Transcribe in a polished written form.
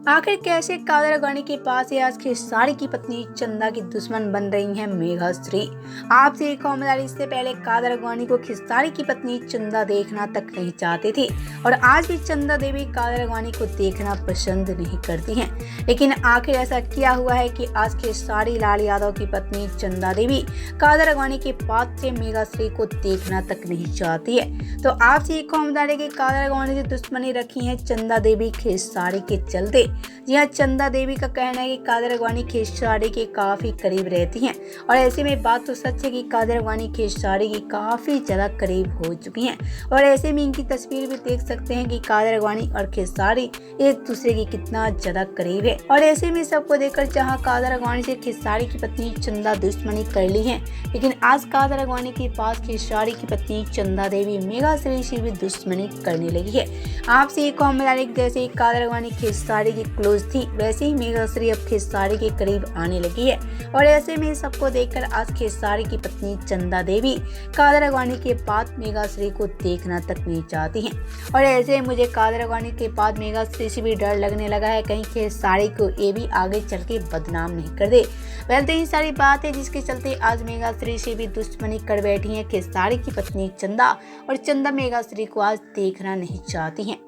आखिर कैसे कादर अडवाणी के पास आज खेसारी की पत्नी चंदा की दुश्मन बन रही हैं मेघाश्री। आपसे एक कॉमेंट, इससे पहले कादर अडवाणी को खेसारी की पत्नी चंदा देखना तक नहीं चाहते थे और आज भी चंदा देवी कादर अडवाणी को देखना पसंद नहीं करती हैं। लेकिन आखिर ऐसा क्या हुआ है कि आज खेसारी लाल यादव की पत्नी चंदा देवी कादर अडवाणी के पास से मेघाश्री को देखना तक नहीं चाहती है। तो आपसे एक कॉमेंट डाले कि कादर अडवाणी से दुश्मनी रखी है चंदा देवी खेसारी के चलते। जी हाँ, चंदा देवी का कहना है कि कादर अडवाणी खेसारी के काफी करीब रहती हैं और ऐसे में बात तो सच है कि कादर अडवाणी खेसारी की काफी ज्यादा करीब हो चुकी हैं और ऐसे में इनकी तस्वीर भी देख सकते हैं कि कादर अडवाणी और खेसारी एक दूसरे की कितना ज्यादा करीब है। और ऐसे में सबको देखकर जहाँ कादर अडवाणी से खेसारी की पत्नी चंदा दुश्मनी कर ली है, लेकिन आज कादर अडवाणी के पास खेसारी की पत्नी चंदा देवी मेघाश्री से भी दुश्मनी करने लगी है। आपसे एक कॉमेंट, जैसे कादर अडवाणी खेसारी की क्लोज थी वैसे ही मेघाश्री अब खेसारी के करीब आने लगी है और ऐसे में सबको देखकर आज खेसारी की पत्नी चंदा देवी कादर अडवाणी के बाद मेघाश्री को देखना तक नहीं चाहती हैं। और ऐसे मुझे कादर अडवाणी के बाद मेघाश्री से भी डर लगने लगा है कहीं खेसारी को ये भी आगे चल के बदनाम नहीं कर दे। वैसे यही सारी बात है जिसके चलते आज मेघाश्री से भी दुश्मनी कर बैठी है खेसारी की पत्नी चंदा और चंदा मेघाश्री को आज देखना नहीं चाहती हैं।